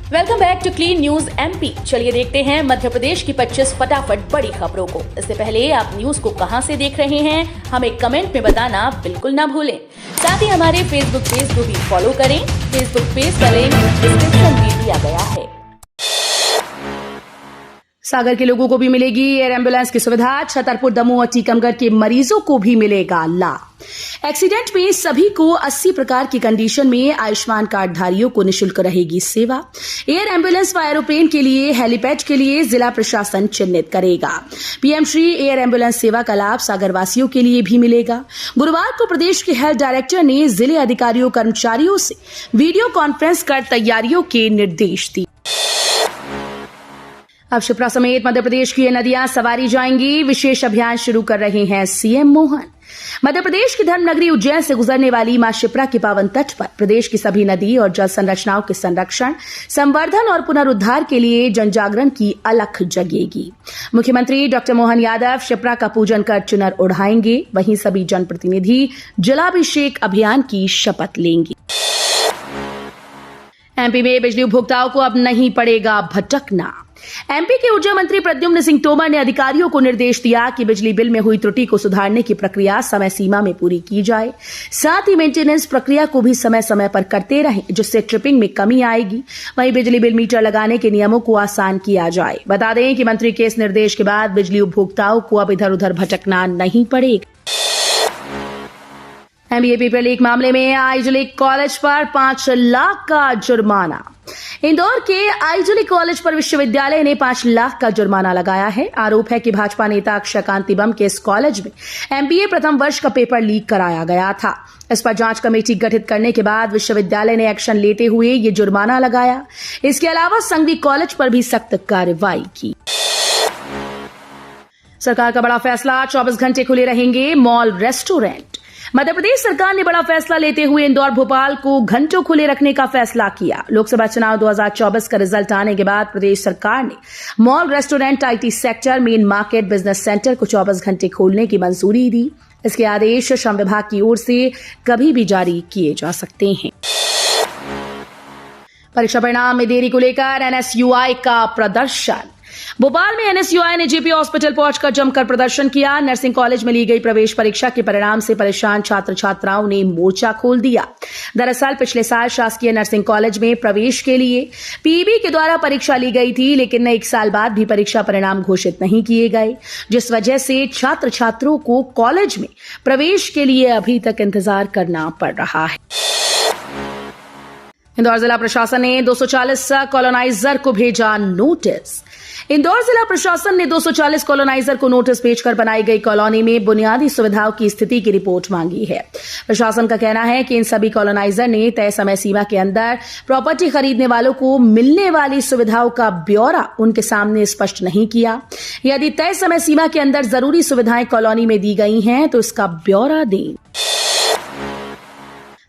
Welcome back to clean news MP. चलिए देखते हैं मध्य प्रदेश की 25 फटाफट बड़ी खबरों को। इससे पहले आप न्यूज को कहां से देख रहे हैं, हमें कमेंट में बताना बिल्कुल ना भूलें। साथ ही हमारे फेसबुक पेज को भी फॉलो करें। फेसबुक पेज का लिंक डिस्क्रिप्शन में दिया गया है। सागर के लोगों को भी मिलेगी एयर एम्बुलेंस की सुविधा। छतरपुर, दमोह और टीकमगढ़ के मरीजों को भी मिलेगा लाभ। एक्सीडेंट में सभी को 80 प्रकार की कंडीशन में आयुष्मान कार्ड धारियों को निःशुल्क रहेगी सेवा। एयर एम्बुलेंस व एरोप्लेन के लिए, हेलीपैड के लिए जिला प्रशासन चिन्हित करेगा। पीएम श्री एयर एम्बुलेंस सेवा का लाभ सागर वासियों के लिए भी मिलेगा। गुरुवार को प्रदेश के हेल्थ डायरेक्टर ने जिले अधिकारियों कर्मचारियों से वीडियो कॉन्फ्रेंस कर तैयारियों के निर्देश दिए। अब शिप्रा समेत मध्य प्रदेश की ये नदियां सवारी जाएंगी। विशेष अभियान शुरू कर रहे हैं सीएम मोहन। मध्य प्रदेश की धर्मनगरी उज्जैन से गुजरने वाली मां शिप्रा के पावन तट पर प्रदेश की सभी नदी और जल संरचनाओं के संरक्षण, संवर्धन और पुनरुद्धार के लिए जनजागरण की अलख जगेगी। मुख्यमंत्री डॉक्टर मोहन यादव शिप्रा का पूजन कर चुनर ओढ़ाएंगे। वहीं सभी जनप्रतिनिधि जलाभिषेक अभियान की शपथ लेंगे। एमपी में बिजली उपभोक्ताओं को अब नहीं पड़ेगा भटकना। एमपी के ऊर्जा मंत्री प्रद्युम्न सिंह तोमर ने अधिकारियों को निर्देश दिया कि बिजली बिल में हुई त्रुटि को सुधारने की प्रक्रिया समय सीमा में पूरी की जाए। साथ ही मेंटेनेंस प्रक्रिया को भी समय समय पर करते रहें, जिससे ट्रिपिंग में कमी आएगी। वहीं बिजली बिल मीटर लगाने के नियमों को आसान किया जाए। बता दें कि मंत्री के इस निर्देश के बाद बिजली उपभोक्ताओं को अब इधर उधर भटकना नहीं पड़ेगा। एमबीए पेपर लीक मामले में आईजीएल कॉलेज पर 5 लाख का जुर्माना। इंदौर के आईजीएल कॉलेज पर विश्वविद्यालय ने 5 लाख का जुर्माना लगाया है। आरोप है कि भाजपा नेता अक्षय कांतिबम के इस कॉलेज में एमबीए प्रथम वर्ष का पेपर लीक कराया गया था। इस पर जांच कमेटी गठित करने के बाद विश्वविद्यालय ने एक्शन लेते हुए ये जुर्माना लगाया। इसके अलावा संघवी कॉलेज पर भी सख्त कार्रवाई की। सरकार का बड़ा फैसला, 24 घंटे खुले रहेंगे मॉल, रेस्टोरेंट। मध्य प्रदेश सरकार ने बड़ा फैसला लेते हुए इंदौर, भोपाल को घंटों खुले रखने का फैसला किया। लोकसभा चुनाव 2024 का रिजल्ट आने के बाद प्रदेश सरकार ने mall, restaurant, IT sector, main market, business centre को 24 घंटे खोलने की मंजूरी दी। इसके आदेश श्रम विभाग की ओर से कभी भी जारी किए जा सकते हैं। परीक्षा परिणाम में देरी को लेकर एनएसयूआई का प्रदर्शन। भोपाल में एनएसयूआई ने जेपी हॉस्पिटल पहुंचकर जमकर प्रदर्शन किया। नर्सिंग कॉलेज में ली गई प्रवेश परीक्षा के परिणाम से परेशान छात्र छात्राओं ने मोर्चा खोल दिया। दरअसल पिछले साल शासकीय नर्सिंग कॉलेज में प्रवेश के लिए पीईबी के द्वारा परीक्षा ली गई थी, लेकिन 1 साल बाद भी परीक्षा परिणाम घोषित नहीं किए गए, जिस वजह से छात्र छात्रों को कॉलेज में प्रवेश के लिए अभी तक इंतजार करना पड़ रहा है। इंदौर जिला प्रशासन ने 240 कॉलोनाइजर को भेजा नोटिस। इंदौर जिला प्रशासन ने 240 कॉलोनाइजर को नोटिस भेजकर बनाई गई कॉलोनी में बुनियादी सुविधाओं की स्थिति की रिपोर्ट मांगी है। प्रशासन का कहना है कि इन सभी कॉलोनाइजर ने तय समय सीमा के अंदर प्रॉपर्टी खरीदने वालों को मिलने वाली सुविधाओं का ब्यौरा उनके सामने स्पष्ट नहीं किया। यदि तय समय सीमा के अंदर जरूरी सुविधाएं कॉलोनी में दी गई हैं तो इसका ब्यौरा दें।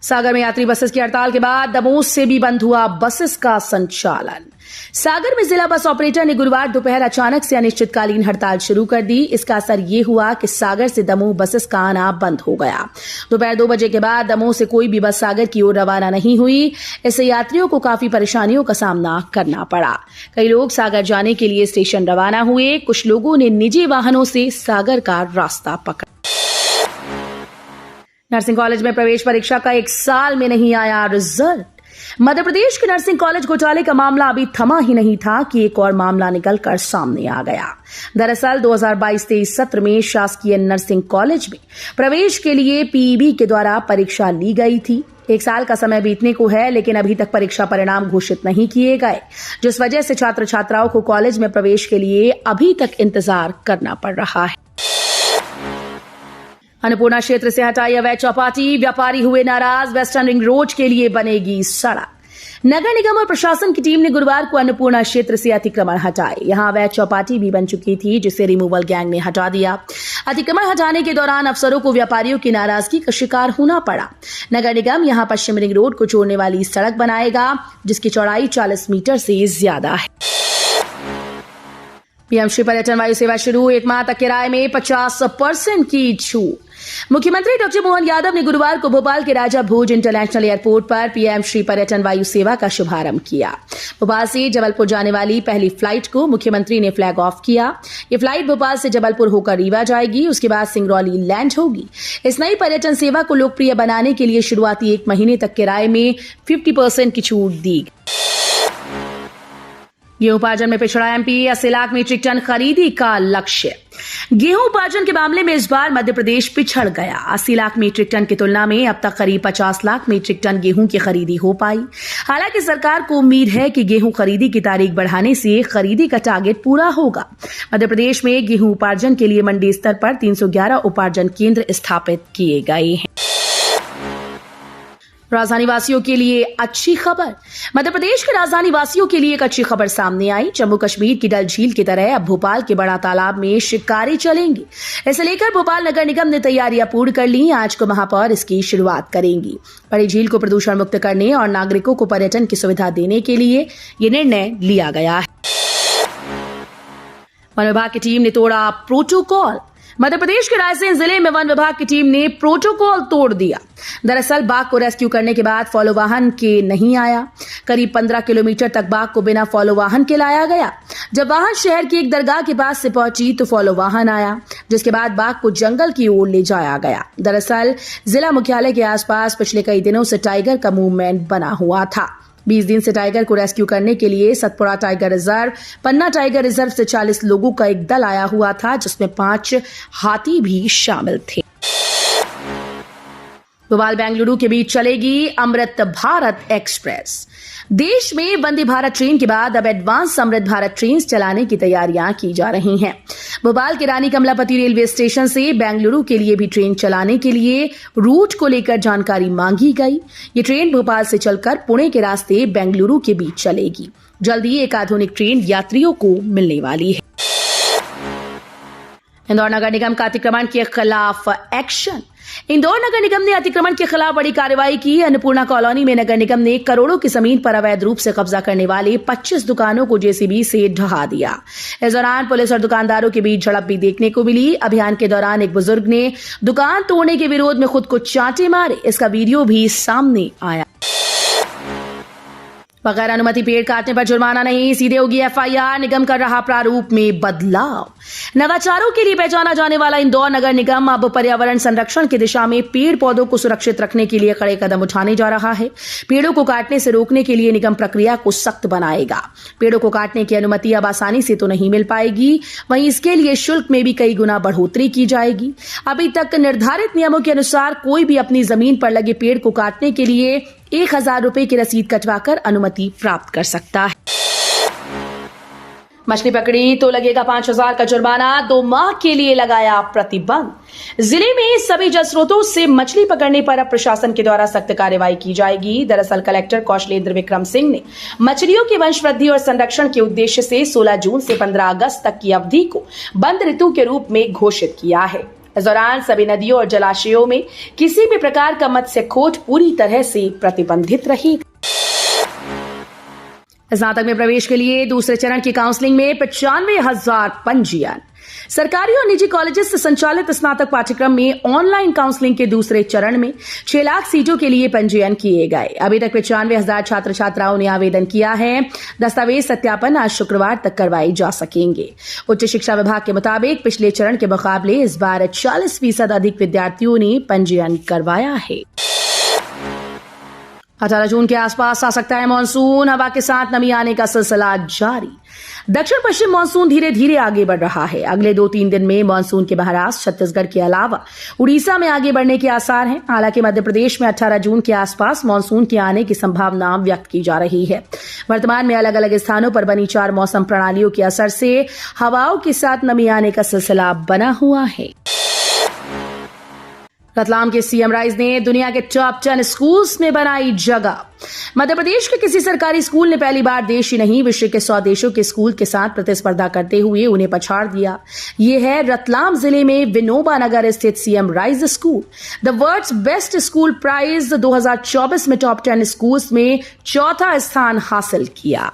सागर में यात्री बसेस की हड़ताल के बाद दमोह से भी बंद हुआ बसेस का संचालन। सागर में जिला बस ऑपरेटर ने गुरुवार दोपहर अचानक से अनिश्चितकालीन हड़ताल शुरू कर दी। इसका असर ये हुआ कि सागर से दमोह बसेस का आना बंद हो गया। दोपहर 2 बजे के बाद दमोह से कोई भी बस सागर की ओर रवाना नहीं हुई। इससे यात्रियों को काफी परेशानियों का सामना करना पड़ा। कई लोग सागर जाने के लिए स्टेशन रवाना हुए। कुछ लोगों ने निजी वाहनों से सागर का रास्ता पकड़ा। नर्सिंग कॉलेज में प्रवेश परीक्षा का 1 साल में नहीं आया रिजल्ट। मध्य प्रदेश के नर्सिंग कॉलेज घोटाले का मामला अभी थमा ही नहीं था कि एक और मामला निकलकर सामने आ गया। दरअसल 2022-23 सत्र में शासकीय नर्सिंग कॉलेज में प्रवेश के लिए पीईबी के द्वारा परीक्षा ली गई थी। 1 साल का समय बीतने को है, लेकिन अभी तक परीक्षा परिणाम घोषित नहीं किए गए, जिस वजह से छात्र छात्राओं को कॉलेज में प्रवेश के लिए अभी तक इंतजार करना पड़ रहा है। अन्नपूर्णा क्षेत्र से हटाई अवैध चौपाटी, व्यापारी हुए नाराज। वेस्टर्न रिंग रोड के लिए बनेगी सड़क। नगर निगम और प्रशासन की टीम ने गुरुवार को अन्नपूर्णा क्षेत्र से अतिक्रमण हटाए। यहां अवैध चौपाटी भी बन चुकी थी, जिसे रिमूवल गैंग ने हटा दिया। अतिक्रमण हटाने के दौरान अफसरों को व्यापारियों की नाराजगी का शिकार होना पड़ा। नगर निगम यहां पश्चिम रिंग रोड को जोड़ने वाली सड़क बनाएगा, जिसकी चौड़ाई 40 मीटर से ज्यादा है। पीएम श्री पर्यटन वायु सेवा शुरू। 1 माह तक किराए में 50% की छूट। मुख्यमंत्री डॉक्टर मोहन यादव ने गुरुवार को भोपाल के राजा भोज इंटरनेशनल एयरपोर्ट पर पीएम श्री पर्यटन वायु सेवा का शुभारंभ किया। भोपाल से जबलपुर जाने वाली पहली फ्लाइट को मुख्यमंत्री ने फ्लैग ऑफ किया। ये फ्लाइट भोपाल से जबलपुर होकर रीवा जाएगी, उसके बाद सिंगरौली लैंड होगी। इस नई पर्यटन सेवा को लोकप्रिय बनाने के लिए शुरुआती 1 महीने तक किराए में 50% की छूट दी। गेहूं उपार्जन में पिछड़ा एमपी, 80 लाख मीट्रिक टन खरीदी का लक्ष्य। गेहूं उपार्जन के मामले में इस बार मध्य प्रदेश पिछड़ गया। 80 लाख मीट्रिक टन की तुलना में अब तक करीब 50 लाख मीट्रिक टन गेहूं की खरीदी हो पाई। हालांकि सरकार को उम्मीद है कि गेहूं खरीदी की तारीख बढ़ाने से खरीदी का टारगेट पूरा होगा। मध्य प्रदेश में गेहूं उपार्जन के लिए मंडी स्तर पर 311 उपार्जन केंद्र स्थापित किए गए हैं। राजधानी वासियों के लिए अच्छी खबर। मध्य प्रदेश के राजधानी वासियों के लिए एक अच्छी खबर सामने आई। जम्मू कश्मीर की डल झील की तरह अब भोपाल के बड़ा तालाब में शिकारी चलेंगे। इसे लेकर भोपाल नगर निगम ने तैयारियां पूर्ण कर ली। आज को महापौर इसकी शुरुआत करेंगी। बड़ी झील को प्रदूषण मुक्त करने और नागरिकों को पर्यटन की सुविधा देने के लिए ये निर्णय लिया गया है। वन विभाग की टीम ने तोड़ा प्रोटोकॉल। मध्य प्रदेश के रायसेन जिले में वन विभाग की टीम ने प्रोटोकॉल तोड़ दिया। दरअसल बाघ को रेस्क्यू करने के बाद फॉलो वाहन के नहीं आया। करीब 15 किलोमीटर तक बाघ को बिना फॉलो वाहन के लाया गया। जब वाहन शहर की एक दरगाह के पास से पहुंची तो फॉलो वाहन आया, जिसके बाद बाघ को जंगल की ओर ले जाया गया। दरअसल जिला मुख्यालय के आसपास पिछले कई दिनों से टाइगर का मूवमेंट बना हुआ था। 20 दिन से टाइगर को रेस्क्यू करने के लिए सतपुड़ा टाइगर रिजर्व, पन्ना टाइगर रिजर्व से 40 लोगों का एक दल आया हुआ था, जिसमें 5 हाथी भी शामिल थे। भोपाल बेंगलुरु के बीच चलेगी अमृत भारत एक्सप्रेस। देश में वंदे भारत ट्रेन के बाद अब एडवांस अमृत भारत ट्रेन चलाने की तैयारियां की जा रही हैं। भोपाल के रानी कमलापति रेलवे स्टेशन से बेंगलुरु के लिए भी ट्रेन चलाने के लिए रूट को लेकर जानकारी मांगी गई। ये ट्रेन भोपाल से चलकर पुणे के रास्ते बेंगलुरु के बीच चलेगी। जल्द ही एक आधुनिक ट्रेन यात्रियों को मिलने वाली है। इंदौर नगर निगम का अतिक्रमण के खिलाफ एक्शन। इंदौर नगर निगम ने अतिक्रमण के खिलाफ बड़ी कार्रवाई की। अन्नपूर्णा कॉलोनी में नगर निगम ने करोड़ों की जमीन पर अवैध रूप से कब्जा करने वाले 25 दुकानों को जेसीबी से ढहा दिया। इस दौरान पुलिस और दुकानदारों के बीच झड़प भी देखने को मिली। अभियान के दौरान एक बुजुर्ग ने दुकान तोड़ने के विरोध में खुद को चांटे मारे। इसका वीडियो भी सामने आया। बगैर अनुमति पेड़ काटने पर जुर्माना नहीं, सीधे होगी एफआईआर। निगम कर रहा प्रारूप में बदलाव। नवाचारों के लिए पहचाना जाने वाला इंदौर नगर निगम अब पर्यावरण संरक्षण की दिशा में पेड़ पौधों को सुरक्षित रखने के लिए कड़े कदम उठाने जा रहा है। पेड़ों को काटने से रोकने के लिए निगम प्रक्रिया को सख्त बनाएगा। पेड़ों को काटने की अनुमति अब आसानी से तो नहीं मिल पाएगी, वहीं इसके लिए शुल्क में भी कई गुना बढ़ोतरी की जाएगी। अभी तक निर्धारित नियमों के अनुसार कोई भी अपनी जमीन पर लगे पेड़ को काटने के लिए 1000 रुपए की रसीद कटवाकर अनुमति प्राप्त कर सकता है। मछली पकड़ी तो लगेगा 5000 का जुर्माना, 2 माह के लिए लगाया प्रतिबंध। जिले में सभी जल स्रोतों से मछली पकड़ने पर अब प्रशासन के द्वारा सख्त कार्रवाई की जाएगी। दरअसल कलेक्टर कौशलेंद्र विक्रम सिंह ने मछलियों की वंश वृद्धि और संरक्षण के उद्देश्य से 16 जून से 15 अगस्त तक की अवधि को बंद ऋतु के रूप में घोषित किया है। इस दौरान सभी नदियों और जलाशयों में किसी भी प्रकार का मत्स्य खोज पूरी तरह से प्रतिबंधित रहेगा। स्नातक में प्रवेश के लिए दूसरे चरण की काउंसलिंग में 95,000 पंजीयन। सरकारी और निजी कॉलेजेस से संचालित स्नातक पाठ्यक्रम में ऑनलाइन काउंसलिंग के दूसरे चरण में 6 लाख सीटों के लिए पंजीयन किए गए। अभी तक 95,000 छात्र छात्राओं ने आवेदन किया है। दस्तावेज सत्यापन आज शुक्रवार तक करवाए जा सकेंगे। उच्च शिक्षा विभाग के मुताबिक पिछले चरण के मुकाबले इस बार 40% अधिक विद्यार्थियों ने पंजीयन करवाया है। 18 जून के आसपास आ सकता है मानसून। हवा के साथ नमी आने का सिलसिला जारी। दक्षिण पश्चिम मानसून धीरे धीरे आगे बढ़ रहा है। अगले 2-3 दिन में मानसून के महाराष्ट्र, छत्तीसगढ़ के अलावा उड़ीसा में आगे बढ़ने के आसार हैं। हालांकि मध्य प्रदेश में 18 जून के आसपास मानसून के आने की संभावना व्यक्त की जा रही है। वर्तमान में अलग अलग स्थानों पर बनी 4 मौसम प्रणालियों के असर से हवाओं के साथ नमी आने का सिलसिला बना हुआ है। रतलाम के सीएम राइज ने दुनिया के टॉप 10 स्कूल्स में बनाई जगह। मध्य प्रदेश के किसी सरकारी स्कूल ने पहली बार देश ही नहीं विश्व के 100 देशों के स्कूल के साथ प्रतिस्पर्धा करते हुए उन्हें पछाड़ दिया। ये है रतलाम जिले में विनोबा नगर स्थित CM rise school. The world's best school prize 2024 में टॉप 10 स्कूल्स में 4था स्थान हासिल किया।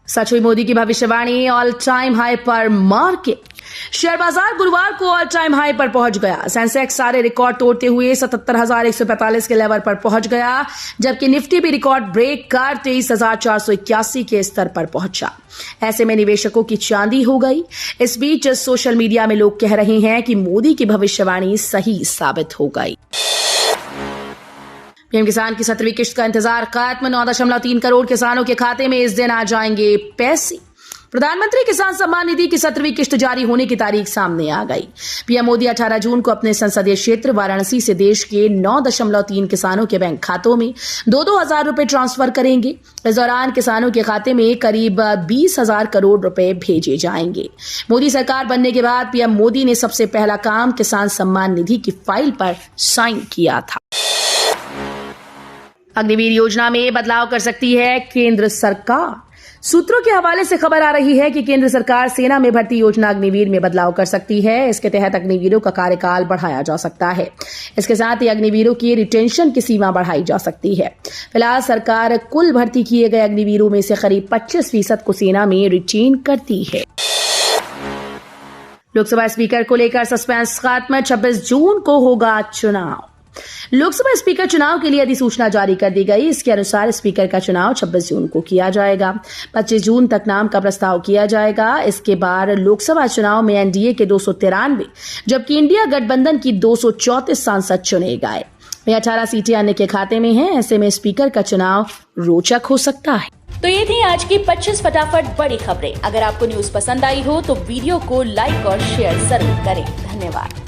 सच हुई मोदी की भविष्यवाणी, ऑल टाइम हाई पर मार्केट। शेयर बाजार गुरुवार को ऑल टाइम हाई पर पहुंच गया। सेंसेक्स सारे रिकॉर्ड तोड़ते हुए 77,145 के लेवल पर पहुंच गया, जबकि निफ्टी भी रिकॉर्ड ब्रेक कर 23,481 के स्तर पर पहुंचा। ऐसे में निवेशकों की चांदी हो गई। इस बीच सोशल मीडिया में लोग कह रहे हैं कि मोदी की भविष्यवाणी सही साबित हो गई। पीएम किसान की 17वीं किश्त का इंतजार खत्म। 9.3 करोड़ किसानों के खाते में इस दिन आ जाएंगे पैसे। प्रधानमंत्री किसान सम्मान निधि की 17वीं किश्त जारी होने की तारीख सामने आ गई। पीएम मोदी 18 जून को अपने संसदीय क्षेत्र वाराणसी से देश के 9.3 किसानों के बैंक खातों में 2-2 हजार रुपए ट्रांसफर करेंगे। इस दौरान किसानों के खाते में करीब 20,000 करोड़ रुपए भेजे जाएंगे। मोदी सरकार बनने के बाद पीएम मोदी ने सबसे पहला काम किसान सम्मान निधि की फाइल पर साइन किया था। अग्निवीर योजना में बदलाव कर सकती है केंद्र सरकार। सूत्रों के हवाले से खबर आ रही है कि केंद्र सरकार सेना में भर्ती योजना अग्निवीर में बदलाव कर सकती है। इसके तहत अग्निवीरों का कार्यकाल बढ़ाया जा सकता है। इसके साथ ही अग्निवीरों की रिटेंशन की सीमा बढ़ाई जा सकती है। फिलहाल सरकार कुल भर्ती किए गए अग्निवीरों में से करीब 25% को सेना में रिटेन करती है। लोकसभा स्पीकर को लेकर सस्पेंस खत्म। 26 जून को होगा चुनाव। लोकसभा स्पीकर चुनाव के लिए अधिसूचना जारी कर दी गई। इसके अनुसार स्पीकर का चुनाव 26 जून को किया जाएगा। 25 जून तक नाम का प्रस्ताव किया जाएगा। इसके बाद लोकसभा चुनाव में एनडीए के 293 जबकि इंडिया गठबंधन की 234 सांसद चुने गए। 18 सीटें अन्य के खाते में हैं। ऐसे में स्पीकर का चुनाव रोचक हो सकता है। तो ये थी आज की 25 फटाफट बड़ी खबरें। अगर आपको न्यूज पसंद आई हो तो वीडियो को लाइक और शेयर जरूर करें। धन्यवाद।